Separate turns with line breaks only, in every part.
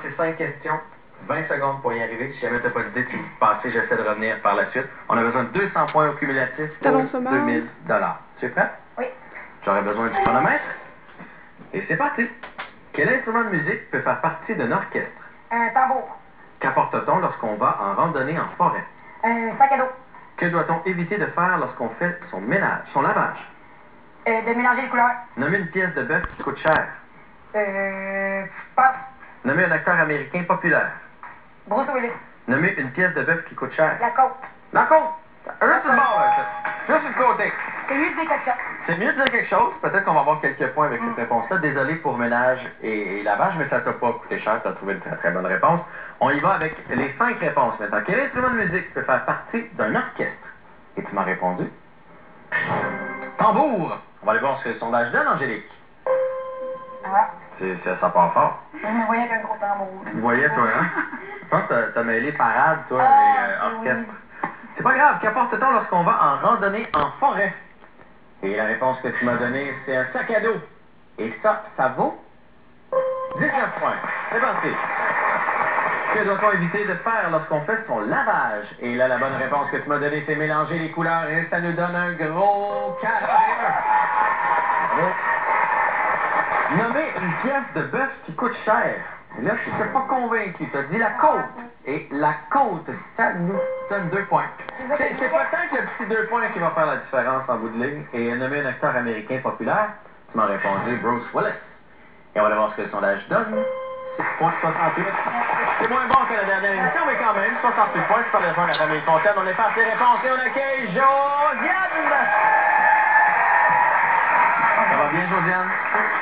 C'est 5 questions, 20 secondes pour y arriver. Si jamais tu n'as pas d'idée, tu peux passer, j'essaie de revenir par la suite. On a besoin de 200 points au cumulatif pour 2000 $. Tu es prêt?
Oui.
J'aurais besoin du chronomètre. Et c'est parti. Quel instrument de musique peut faire partie d'un orchestre?
Un tambour.
Qu'apporte-t-on lorsqu'on va en randonnée en forêt?
Un sac à dos.
Que doit-on éviter de faire lorsqu'on fait son ménage, son lavage?
De mélanger les couleurs.
Nommer une pièce de bœuf qui coûte cher.
Passe.
Nommer un acteur américain populaire.
Bruce Willis.
Nommer une pièce de bœuf qui coûte cher.
La côte.
La côte! Juste le bord, là. Juste le côté.
C'est mieux de dire quelque chose.
C'est mieux de dire quelque chose. Peut-être qu'on va avoir quelques points avec cette réponse-là. Désolé pour ménage et lavage, mais ça t'a pas coûté cher. Tu as trouvé une très très bonne réponse. On y va avec les 5 réponses maintenant. Quel instrument de musique peut faire partie d'un orchestre? Et tu m'as répondu? Tambour! On va aller voir ce que le sondage donne, Angélique.
Ah.
Ça part fort.
Je me voyais avec un gros tambour.
Tu voyais, toi, hein? Je pense que t'as mêlé parade, toi,
Ah,
et orchestre.
oui.
C'est pas grave. Qu'apporte-t-on lorsqu'on va en randonnée en forêt? Et la réponse que tu m'as donnée, c'est un sac à dos. Et ça vaut 19 points. C'est parti. Que doit-on éviter de faire lorsqu'on fait son lavage? Et là, la bonne réponse que tu m'as donnée, c'est mélanger les couleurs. Et ça nous donne un gros 41. Bravo. Nommer une pièce de bœuf qui coûte cher. Là, je ne suis pas convaincu. Tu as dit la côte. Et la côte, ça nous donne 2 points. C'est pas tant que le petit 2 points qui va faire la différence en bout de ligne. Et nommer un acteur américain populaire, tu m'as répondu Bruce Willis. Et on va voir ce que le sondage donne. 6 points, 68. C'est moins bon que la dernière émission, mais quand même, 68 points. Je parle de la famille Fontaine. On est parti réponse et on accueille Josiane. Ça va bien, Josiane?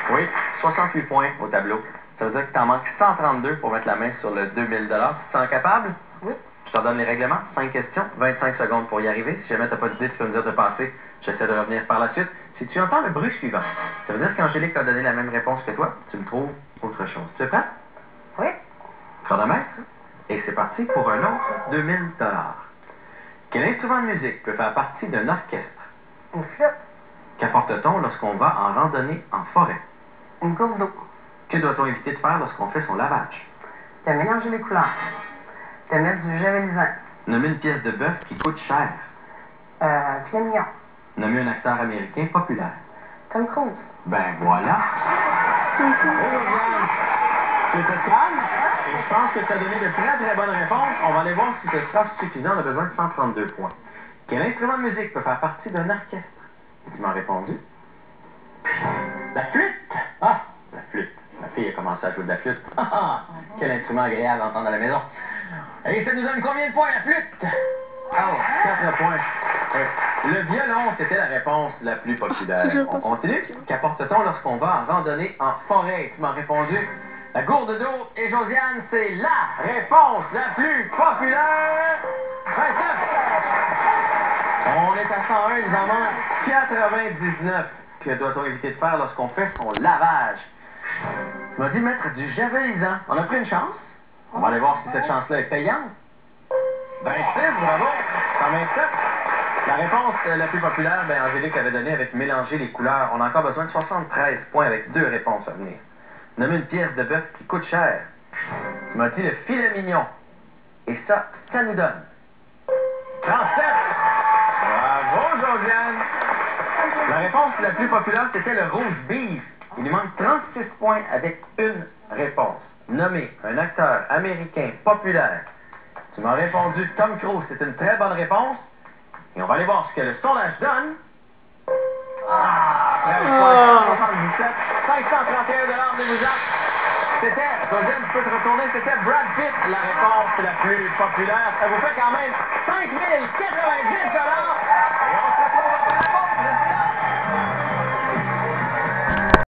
Oui, 68 points au tableau. Ça veut dire que tu en manques 132 pour mettre la main sur le 2000 $. Tu te sens capable?
Oui.
Je te donne les règlements. 5 questions, 25 secondes pour y arriver. Si jamais tu n'as pas d'idée, tu peux me dire de passer. J'essaie de revenir par la suite. Si tu entends le bruit suivant, ça veut dire qu'Angélique t'a donné la même réponse que toi. Tu me trouves autre chose. Tu es prêt?
Oui.
Chronomètre. Et c'est parti pour un autre 2000 $. Quel instrument de musique peut faire partie d'un orchestre?
Une flûte.
Qu'apporte-t-on lorsqu'on va en randonnée en forêt?
Une gourde d'eau.
Que doit-on éviter de faire lorsqu'on fait son lavage?
De mélanger les couleurs. De mettre du javelisant.
Nommer une pièce de bœuf qui coûte cher.
Filet mignon.
Nommer un acteur américain populaire.
Tom Cruise.
Ben voilà. Tu étais calme? Et je pense que tu as donné de très très bonnes réponses. On va aller voir si ce sera suffisant. On a besoin de 132 points. Quel instrument de musique peut faire partie d'un orchestre? Et tu m'as répondu? La flûte! Ah, la flûte. Ma fille a commencé à jouer de la flûte. Ah, ah, quel instrument agréable à entendre à la maison. Et ça nous donne combien de points, la flûte? Oh, 4 points. Le violon, c'était la réponse la plus populaire. On continue. Qu'apporte-t-on lorsqu'on va en randonnée en forêt? Tu m'as répondu la gourde d'eau. Et Josiane, c'est la réponse la plus populaire. 29. On est à 101, il nous en manque 99. Que doit-on éviter de faire lorsqu'on fait son lavage? Tu m'as dit mettre du javelisant. On a pris une chance. On va aller voir si cette chance-là est payante. 26, bravo. 127. La réponse la plus populaire, ben, Angélique avait donné avec mélanger les couleurs. On a encore besoin de 73 points avec 2 réponses à venir. Nommer une pièce de bœuf qui coûte cher. Tu m'as dit le filet mignon. Et ça nous donne 37. Bravo, Josiane. La réponse la plus populaire, c'était le rouge beef. Il nous manque 36 points avec une réponse. Nommer un acteur américain populaire. Tu m'as répondu Tom Cruise. C'est une très bonne réponse. Et on va aller voir ce que le sondage donne. Ah! 577, 531 $ de vous actes. C'était, Josiane, tu peux te retourner, c'était Brad Pitt, la réponse la plus populaire. Ça vous fait quand même 5090 $.